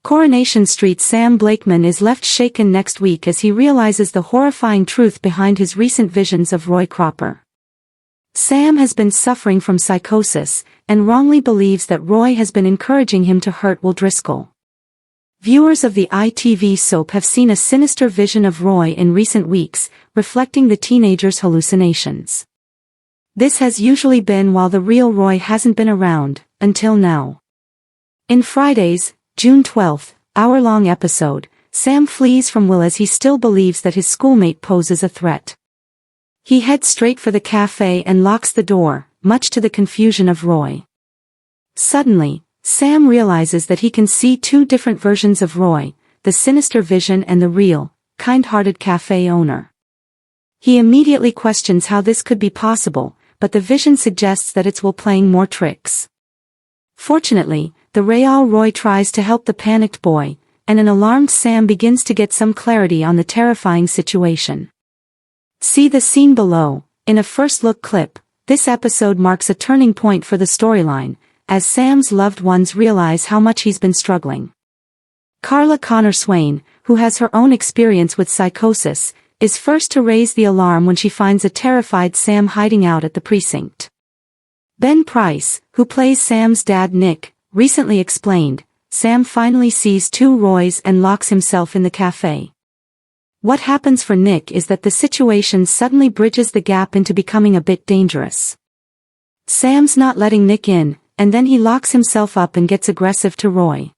Coronation Street Sam Blakeman is left shaken next week as he realizes the horrifying truth behind his recent visions of Roy Cropper. Sam has been suffering from psychosis, and wrongly believes that Roy has been encouraging him to hurt Will Driscoll. Viewers of the ITV soap have seen a sinister vision of Roy in recent weeks, reflecting the teenager's hallucinations. This has usually been while the real Roy hasn't been around, until now. In Friday's, June 12, hour-long episode, Sam flees from Will as he still believes that his schoolmate poses a threat. He heads straight for the cafe and locks the door, much to the confusion of Roy. Suddenly, Sam realizes that he can see two different versions of Roy, the sinister vision and the real, kind-hearted cafe owner. He immediately questions how this could be possible, but the vision suggests that it's Will playing more tricks. Fortunately, the real Roy tries to help the panicked boy, and an alarmed Sam begins to get some clarity on the terrifying situation. See the scene below. In a first-look clip, this episode marks a turning point for the storyline, as Sam's loved ones realize how much he's been struggling. Carla Connor Swain, who has her own experience with psychosis, is first to raise the alarm when she finds a terrified Sam hiding out at the precinct. Ben Price, who plays Sam's dad Nick, recently explained, Sam finally sees two Roys and locks himself in the cafe. What happens for Nick is that the situation suddenly bridges the gap into becoming a bit dangerous. Sam's not letting Nick in, and then he locks himself up and gets aggressive to Roy.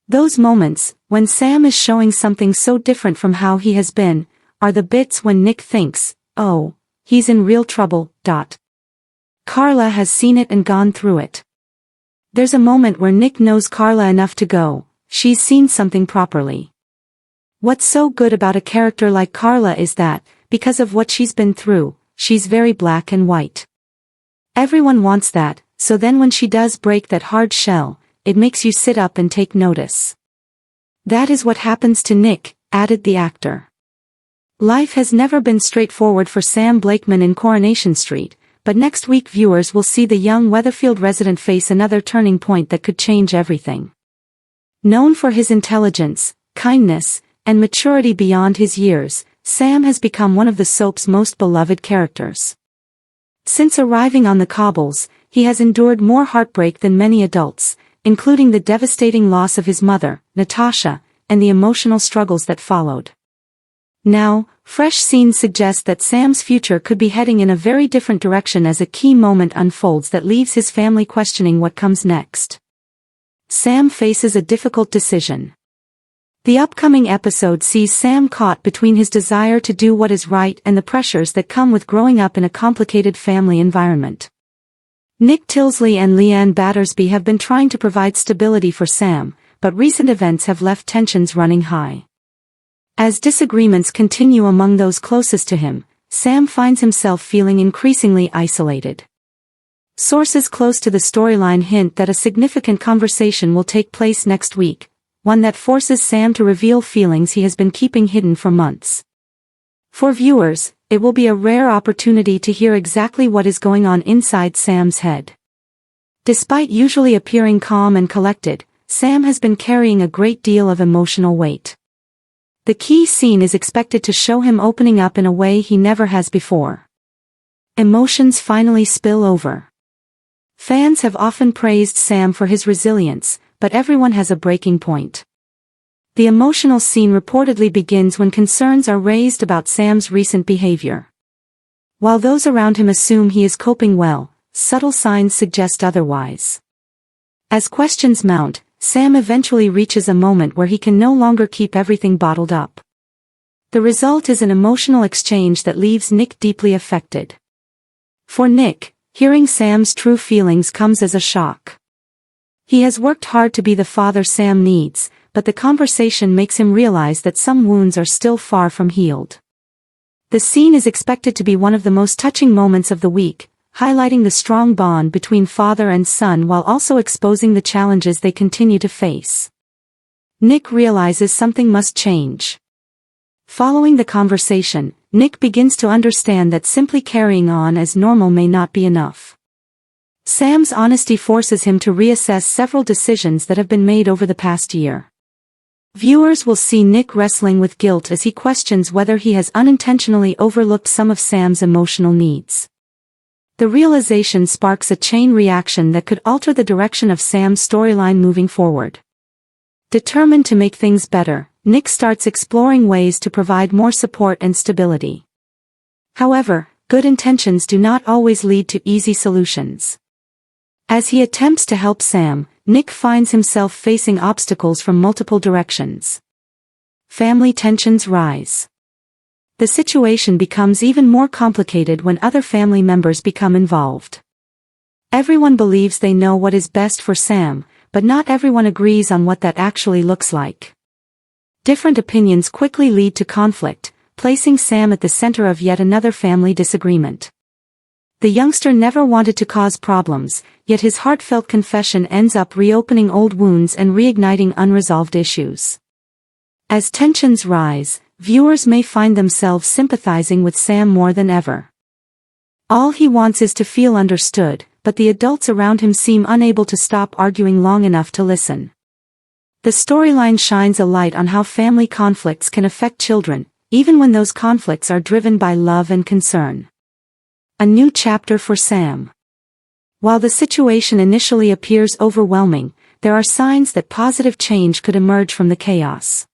Those moments, when Sam is showing something so different from how he has been, are the bits when Nick thinks, oh, he's in real trouble. Carla has seen it and gone through it. There's a moment where Nick knows Carla enough to go, she's seen something properly. What's so good about a character like Carla is that, because of what she's been through, she's very black and white. Everyone wants that, so then when she does break that hard shell, it makes you sit up and take notice. That is what happens to Nick, added the actor. Life has never been straightforward for Sam Blakeman in Coronation Street, but next week viewers will see the young Weatherfield resident face another turning point that could change everything. Known for his intelligence, kindness, and maturity beyond his years, Sam has become one of the soap's most beloved characters. Since arriving on the cobbles, he has endured more heartbreak than many adults, including the devastating loss of his mother, Natasha, and the emotional struggles that followed. Now, fresh scenes suggest that Sam's future could be heading in a very different direction as a key moment unfolds that leaves his family questioning what comes next. Sam faces a difficult decision. The upcoming episode sees Sam caught between his desire to do what is right and the pressures that come with growing up in a complicated family environment. Nick Tilsley and Leanne Battersby have been trying to provide stability for Sam, but recent events have left tensions running high. As disagreements continue among those closest to him, Sam finds himself feeling increasingly isolated. Sources close to the storyline hint that a significant conversation will take place next week, one that forces Sam to reveal feelings he has been keeping hidden for months. For viewers, it will be a rare opportunity to hear exactly what is going on inside Sam's head. Despite usually appearing calm and collected, Sam has been carrying a great deal of emotional weight. The key scene is expected to show him opening up in a way he never has before. Emotions finally spill over. Fans have often praised Sam for his resilience, but everyone has a breaking point. The emotional scene reportedly begins when concerns are raised about Sam's recent behavior. While those around him assume he is coping well, subtle signs suggest otherwise. As questions mount, Sam eventually reaches a moment where he can no longer keep everything bottled up. The result is an emotional exchange that leaves Nick deeply affected. For Nick, hearing Sam's true feelings comes as a shock. He has worked hard to be the father Sam needs, but the conversation makes him realize that some wounds are still far from healed. The scene is expected to be one of the most touching moments of the week, highlighting the strong bond between father and son while also exposing the challenges they continue to face. Nick realizes something must change. Following the conversation, Nick begins to understand that simply carrying on as normal may not be enough. Sam's honesty forces him to reassess several decisions that have been made over the past year. Viewers will see Nick wrestling with guilt as he questions whether he has unintentionally overlooked some of Sam's emotional needs. The realization sparks a chain reaction that could alter the direction of Sam's storyline moving forward. Determined to make things better, Nick starts exploring ways to provide more support and stability. However, good intentions do not always lead to easy solutions. As he attempts to help Sam, Nick finds himself facing obstacles from multiple directions. Family tensions rise. The situation becomes even more complicated when other family members become involved. Everyone believes they know what is best for Sam, but not everyone agrees on what that actually looks like. Different opinions quickly lead to conflict, placing Sam at the center of yet another family disagreement. The youngster never wanted to cause problems, yet his heartfelt confession ends up reopening old wounds and reigniting unresolved issues. As tensions rise, viewers may find themselves sympathizing with Sam more than ever. All he wants is to feel understood, but the adults around him seem unable to stop arguing long enough to listen. The storyline shines a light on how family conflicts can affect children, even when those conflicts are driven by love and concern. A new chapter for Sam. While the situation initially appears overwhelming, there are signs that positive change could emerge from the chaos.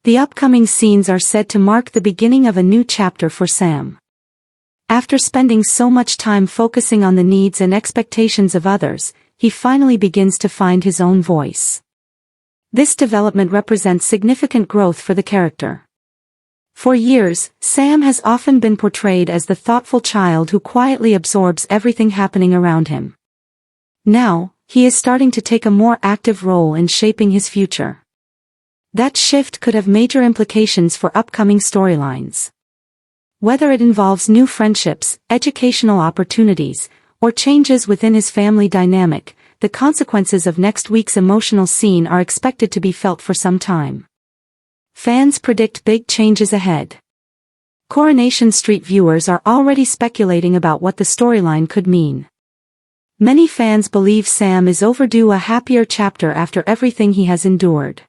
The upcoming scenes are said to mark the beginning of a new chapter for Sam. After spending so much time focusing on the needs and expectations of others, he finally begins to find his own voice. This development represents significant growth for the character. For years, Sam has often been portrayed as the thoughtful child who quietly absorbs everything happening around him. Now, he is starting to take a more active role in shaping his future. That shift could have major implications for upcoming storylines. Whether it involves new friendships, educational opportunities, or changes within his family dynamic, the consequences of next week's emotional scene are expected to be felt for some time. Fans predict big changes ahead. Coronation Street viewers are already speculating about what the storyline could mean. Many fans believe Sam is overdue a happier chapter after everything he has endured.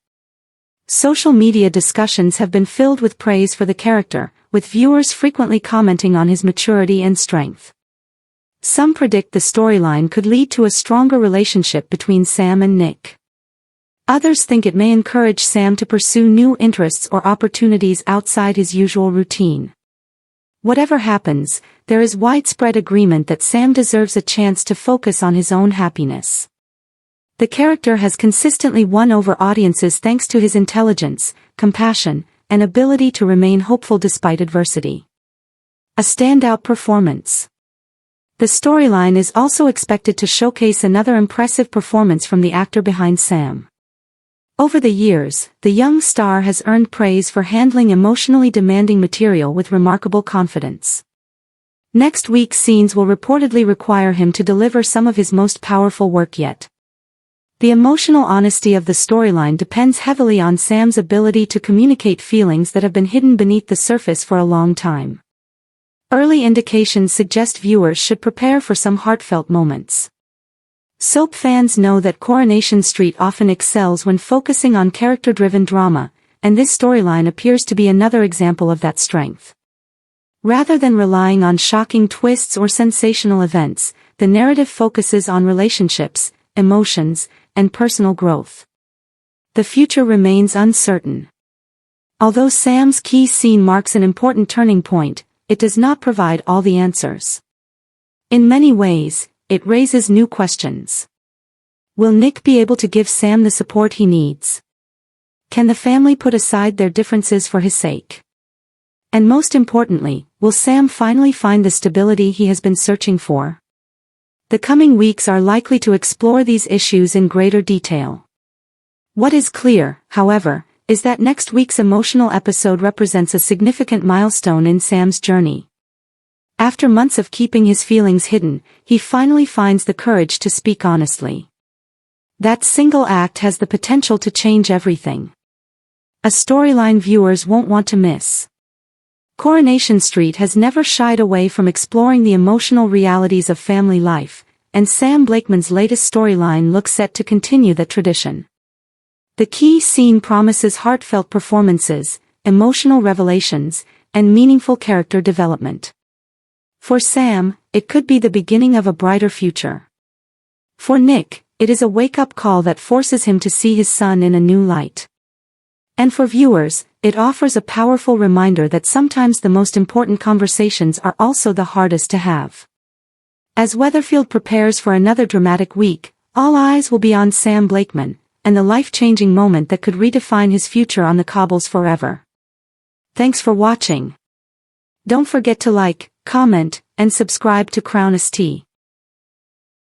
Social media discussions have been filled with praise for the character, with viewers frequently commenting on his maturity and strength. Some predict the storyline could lead to a stronger relationship between Sam and Nick. Others think it may encourage Sam to pursue new interests or opportunities outside his usual routine. Whatever happens, there is widespread agreement that Sam deserves a chance to focus on his own happiness. The character has consistently won over audiences thanks to his intelligence, compassion, and ability to remain hopeful despite adversity. A standout performance. The storyline is also expected to showcase another impressive performance from the actor behind Sam. Over the years, the young star has earned praise for handling emotionally demanding material with remarkable confidence. Next week's scenes will reportedly require him to deliver some of his most powerful work yet. The emotional honesty of the storyline depends heavily on Sam's ability to communicate feelings that have been hidden beneath the surface for a long time. Early indications suggest viewers should prepare for some heartfelt moments. Soap fans know that Coronation Street often excels when focusing on character-driven drama, and this storyline appears to be another example of that strength. Rather than relying on shocking twists or sensational events, the narrative focuses on relationships, emotions, and personal growth. The future remains uncertain. Although Sam's key scene marks an important turning point, it does not provide all the answers. In many ways, it raises new questions. Will Nick be able to give Sam the support he needs? Can the family put aside their differences for his sake? And most importantly, will Sam finally find the stability he has been searching for? The coming weeks are likely to explore these issues in greater detail. What is clear, however, is that next week's emotional episode represents a significant milestone in Sam's journey. After months of keeping his feelings hidden, he finally finds the courage to speak honestly. That single act has the potential to change everything. A storyline viewers won't want to miss. Coronation Street has never shied away from exploring the emotional realities of family life, and Sam Blakeman's latest storyline looks set to continue that tradition. The key scene promises heartfelt performances, emotional revelations, and meaningful character development. For Sam, it could be the beginning of a brighter future. For Nick, it is a wake-up call that forces him to see his son in a new light. And for viewers, it offers a powerful reminder that sometimes the most important conversations are also the hardest to have. As Weatherfield prepares for another dramatic week, all eyes will be on Sam Blakeman, and the life-changing moment that could redefine his future on the cobbles forever. Thanks for watching. Don't forget to like, comment, and subscribe to Crown ST.